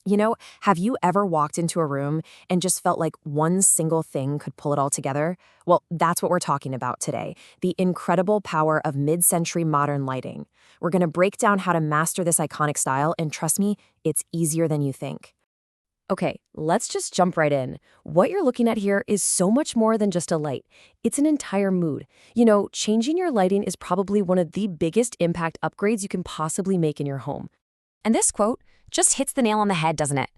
Have you ever walked into a room and just felt like one single thing could pull it all together? Well, that's what we're talking about today, the incredible power of mid-century modern lighting. We're going to break down how to master this iconic style, and trust me, it's easier than you think. Okay, let's just jump right in. What you're looking at here is so much more than just a light. It's an entire mood. Changing your lighting is probably one of the biggest impact upgrades you can possibly make in your home. And this quote just hits the nail on the head, doesn't it?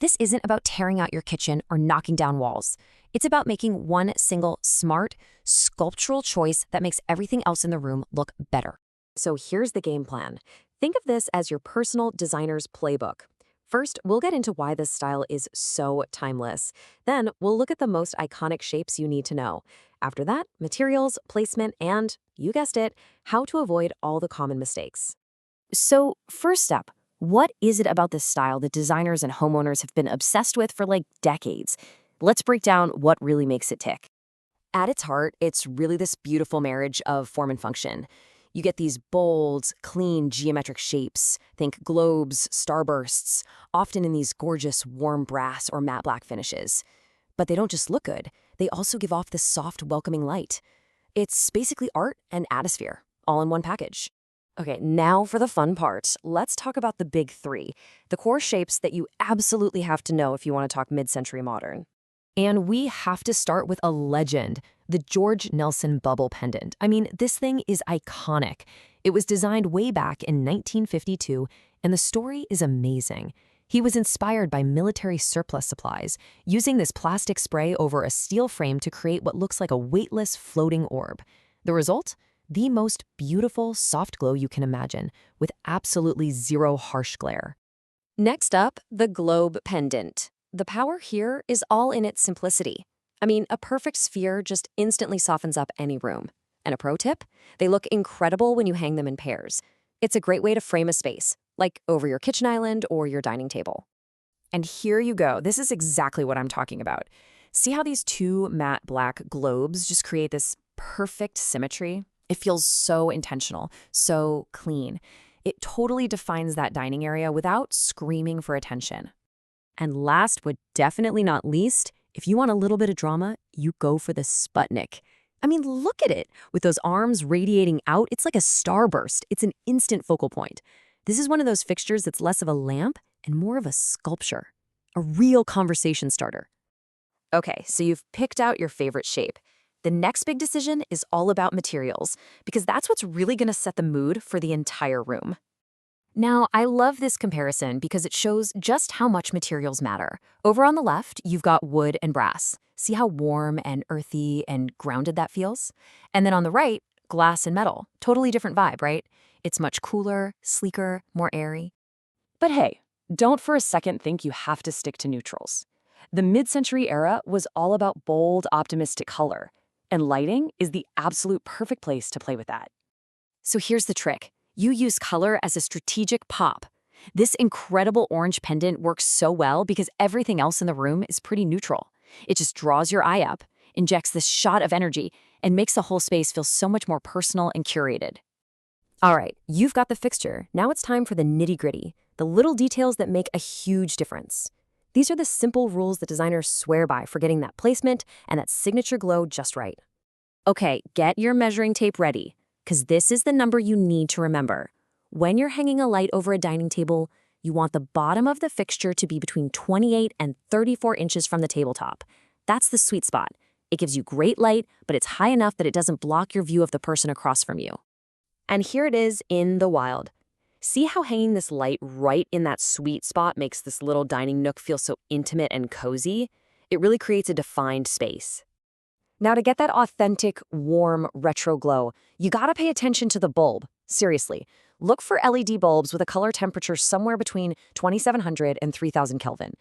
This isn't about tearing out your kitchen or knocking down walls. It's about making one single smart, sculptural choice that makes everything else in the room look better. So here's the game plan. Think of this as your personal designer's playbook. First, we'll get into why this style is so timeless. Then, we'll look at the most iconic shapes you need to know. After that, materials, placement, and, you guessed it, how to avoid all the common mistakes. So, first step, what is it about this style that designers and homeowners have been obsessed with for like decades? Let's break down what really makes it tick. At its heart, it's really this beautiful marriage of form and function. You get these bold, clean, geometric shapes. Think globes, starbursts, often in these gorgeous, warm brass or matte black finishes. But they don't just look good, they also give off this soft, welcoming light. It's basically art and atmosphere, all in one package. Okay, now for the fun part. Let's talk about the big three, the core shapes that you absolutely have to know if you want to talk mid-century modern. And we have to start with a legend, the George Nelson bubble pendant. I mean, this thing is iconic. It was designed way back in 1952, and the story is amazing. He was inspired by military surplus supplies, using this plastic spray over a steel frame to create what looks like a weightless floating orb. The result? The most beautiful soft glow you can imagine, with absolutely zero harsh glare. Next up, the globe pendant. The power here is all in its simplicity. I mean, a perfect sphere just instantly softens up any room. And a pro tip? They look incredible when you hang them in pairs. It's a great way to frame a space, like over your kitchen island or your dining table. And here you go. This is exactly what I'm talking about. See how these two matte black globes just create this perfect symmetry? It feels so intentional, so clean. It totally defines that dining area without screaming for attention. And last but definitely not least, if you want a little bit of drama, you go for the Sputnik. I mean, look at it. With those arms radiating out, it's like a starburst. It's an instant focal point. This is one of those fixtures that's less of a lamp and more of a sculpture, a real conversation starter. Okay, so you've picked out your favorite shape. The next big decision is all about materials, because that's what's really going to set the mood for the entire room. Now, I love this comparison because it shows just how much materials matter. Over on the left, you've got wood and brass. See how warm and earthy and grounded that feels? And then on the right, glass and metal. Totally different vibe, right? It's much cooler, sleeker, more airy. But hey, don't for a second think you have to stick to neutrals. The mid-century era was all about bold, optimistic color, and lighting is the absolute perfect place to play with that. So here's the trick. You use color as a strategic pop. This incredible orange pendant works so well because everything else in the room is pretty neutral. It just draws your eye up, injects this shot of energy, and makes the whole space feel so much more personal and curated. All right, you've got the fixture. Now it's time for the nitty-gritty, the little details that make a huge difference. These are the simple rules that designers swear by for getting that placement and that signature glow just right. Okay, get your measuring tape ready, because this is the number you need to remember. When you're hanging a light over a dining table, you want the bottom of the fixture to be between 28 and 34 inches from the tabletop. That's the sweet spot. It gives you great light, but it's high enough that it doesn't block your view of the person across from you. And here it is in the wild. See how hanging this light right in that sweet spot makes this little dining nook feel so intimate and cozy? It really creates a defined space. Now, to get that authentic, warm, retro glow, you gotta pay attention to the bulb. Seriously, look for LED bulbs with a color temperature somewhere between 2700 and 3000 Kelvin.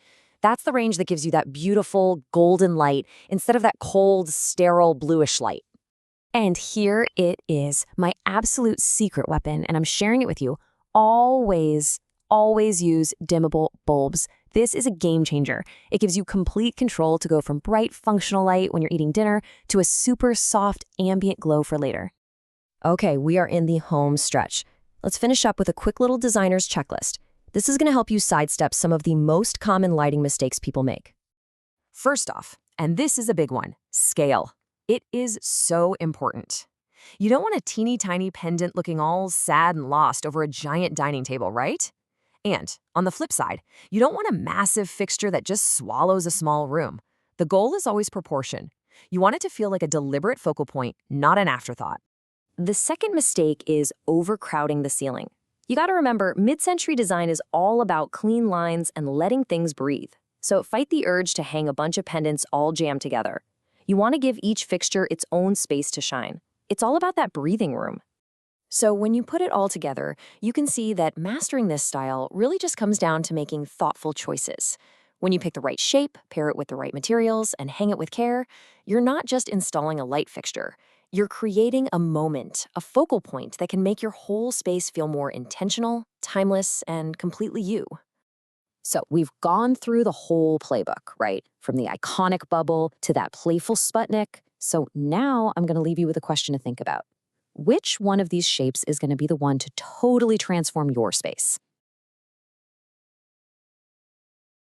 That's the range that gives you that beautiful golden light instead of that cold, sterile, bluish light. And here it is, my absolute secret weapon, and I'm sharing it with you. Always use dimmable bulbs. This is a game changer. It gives you complete control to go from bright, functional light when you're eating dinner to a super soft, ambient glow for later. Okay, we are in the home stretch. Let's finish up with a quick little designer's checklist. This is going to help you sidestep some of the most common lighting mistakes people make. First off, and this is a big one, scale. It is so important. You don't want a teeny tiny pendant looking all sad and lost over a giant dining table, right? And on the flip side, you don't want a massive fixture that just swallows a small room. The goal is always proportion. You want it to feel like a deliberate focal point, not an afterthought. The second mistake is overcrowding the ceiling. You gotta remember, mid-century design is all about clean lines and letting things breathe. So fight the urge to hang a bunch of pendants all jammed together. You want to give each fixture its own space to shine. It's all about that breathing room. So when you put it all together, you can see that mastering this style really just comes down to making thoughtful choices. When you pick the right shape, pair it with the right materials, and hang it with care, you're not just installing a light fixture. You're creating a moment, a focal point that can make your whole space feel more intentional, timeless, and completely you. So we've gone through the whole playbook, right? From the iconic bubble to that playful Sputnik. So now I'm going to leave you with a question to think about. Which one of these shapes is going to be the one to totally transform your space?